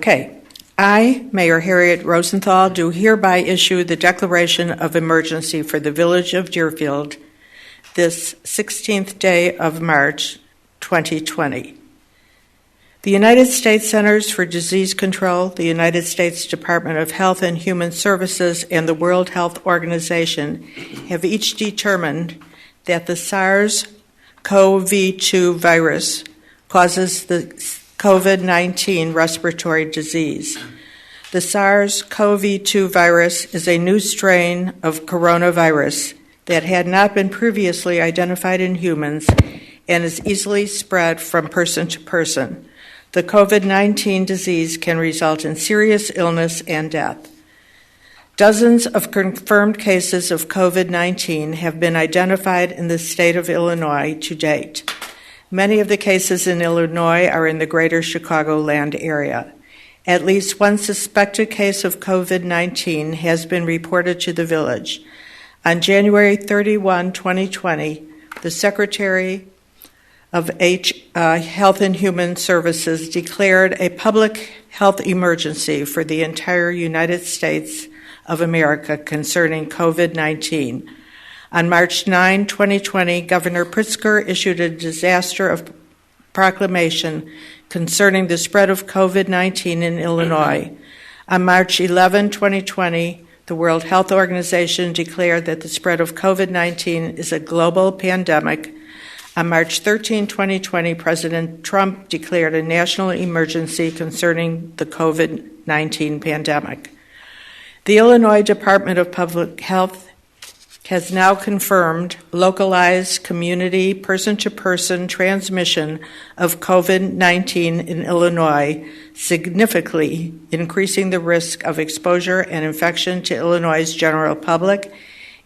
Okay. I, Mayor Harriet Rosenthal, do hereby issue the declaration of emergency for the Village of Deerfield this 16th day of March, 2020. The United States Centers for Disease Control, the United States Department of Health and Human Services, and the World Health Organization have each determined that the SARS-CoV-2 virus causes the COVID-19 respiratory disease. The SARS-CoV-2 virus is a new strain of coronavirus that had not been previously identified in humans and is easily spread from person to person. The COVID-19 disease can result in serious illness and death. Dozens of confirmed cases of COVID-19 have been identified in the state of Illinois to date. Many of the cases in Illinois are in the greater Chicagoland area. At least one suspected case of COVID-19 has been reported to the village. On January 31, 2020, the Secretary of Health and Human Services declared a public health emergency for the entire United States of America concerning COVID-19. On March 9, 2020, Governor Pritzker issued a disaster of proclamation concerning the spread of COVID-19 in Illinois. On March 11, 2020, the World Health Organization declared that the spread of COVID-19 is a global pandemic. On March 13, 2020, President Trump declared a national emergency concerning the COVID-19 pandemic. The Illinois Department of Public Health has now confirmed localized community person-to-person transmission of COVID-19 in Illinois, significantly increasing the risk of exposure and infection to Illinois' general public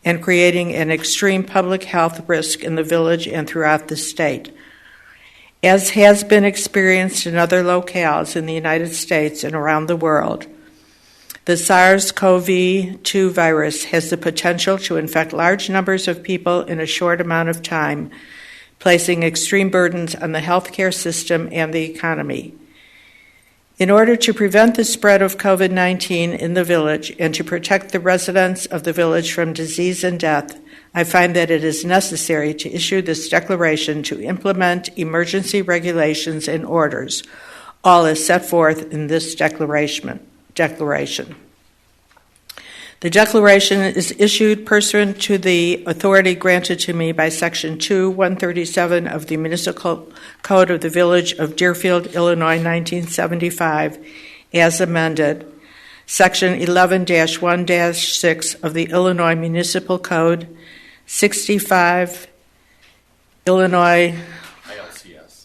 and creating an extreme public health risk in the village and throughout the state. As has been experienced in other locales in the United States and around the world, the SARS-CoV-2 virus has the potential to infect large numbers of people in a short amount of time, placing extreme burdens on the healthcare system and the economy. In order to prevent the spread of COVID-19 in the village and to protect the residents of the village from disease and death, I find that it is necessary to issue this declaration to implement emergency regulations and orders, all as set forth in this declaration. The declaration is issued pursuant to the authority granted to me by Section 137 of the Municipal Code of the Village of Deerfield, Illinois, 1975, as amended, Section 11-1-6 of the Illinois Municipal Code, 65 Illinois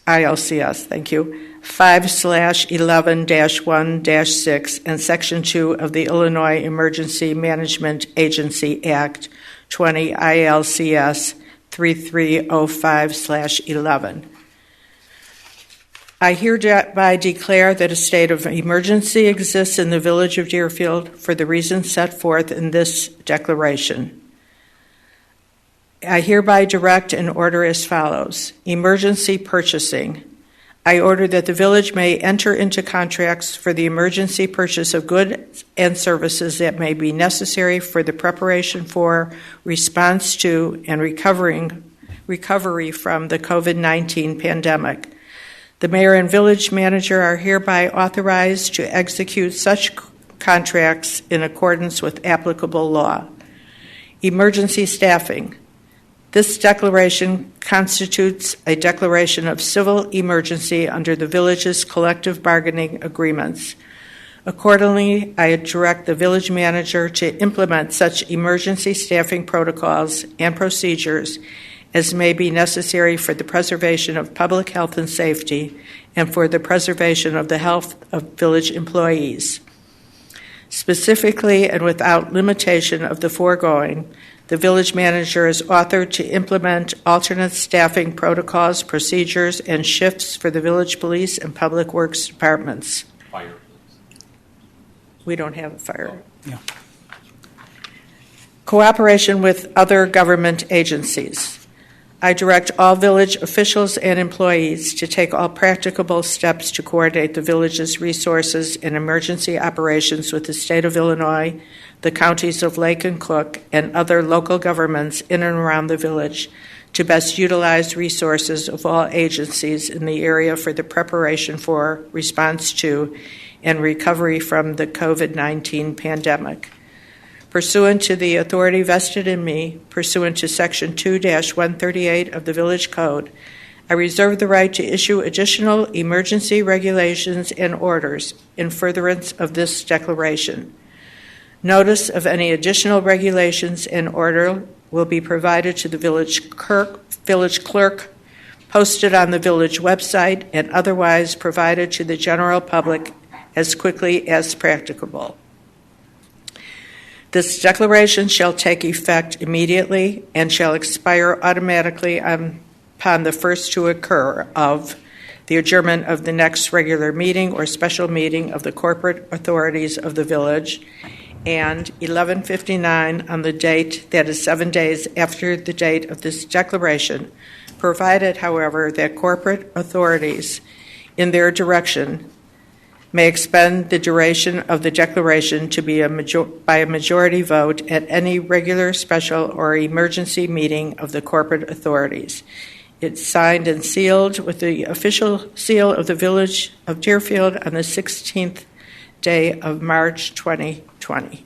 ILCS, thank you, 5/11-1-6 and Section 2 of the Illinois Emergency Management Agency Act 20 ILCS 3305/11. I hereby declare that a state of emergency exists in the Village of Deerfield for the reasons set forth in this declaration. I hereby direct and order as follows. Emergency purchasing. I order that the village may enter into contracts for the emergency purchase of goods and services that may be necessary for the preparation for, response to, and recovery from the COVID-19 pandemic. The mayor and village manager are hereby authorized to execute such contracts in accordance with applicable law. Emergency staffing. This declaration constitutes a declaration of civil emergency under the village's collective bargaining agreements. Accordingly, I direct the village manager to implement such emergency staffing protocols and procedures as may be necessary for the preservation of public health and safety and for the preservation of the health of village employees. Specifically and without limitation of the foregoing, the village manager is authored to implement alternate staffing protocols, procedures, and shifts for the village police and public works departments. Fire, please. We don't have a fire. Yeah. Cooperation with other government agencies. I direct all village officials and employees to take all practicable steps to coordinate the village's resources and emergency operations with the state of Illinois, the counties of Lake and Cook, and other local governments in and around the village to best utilize resources of all agencies in the area for the preparation for, response to, and recovery from the COVID-19 pandemic. Pursuant to the authority vested in me, pursuant to Section 2-138 of the Village Code, I reserve the right to issue additional emergency regulations and orders in furtherance of this declaration. Notice of any additional regulations and order will be provided to the village clerk, posted on the village website, and otherwise provided to the general public as quickly as practicable. This declaration shall take effect immediately and shall expire automatically upon the first to occur of the adjournment of the next regular meeting or special meeting of the corporate authorities of the village, and 11:59 on the date that is 7 days after the date of this declaration, provided, however, that corporate authorities, in their direction, may expend the duration of the declaration to be by a majority vote at any regular, special, or emergency meeting of the corporate authorities. It's signed and sealed with the official seal of the Village of Deerfield on the 16th day of March 2020.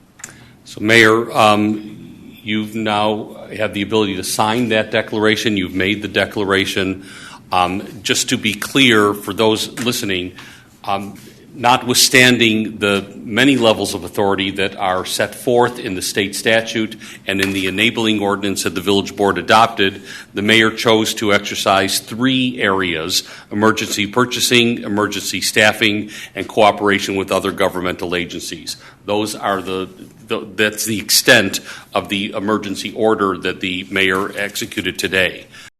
So, Mayor, you've now had the ability to sign that declaration. You've made the declaration. Just to be clear for those listening, notwithstanding the many levels of authority that are set forth in the state statute and in the enabling ordinance that the village board adopted, the mayor chose to exercise 3 areas: emergency purchasing, emergency staffing, and cooperation with other governmental agencies. Those are that's the extent of the emergency order that the mayor executed today.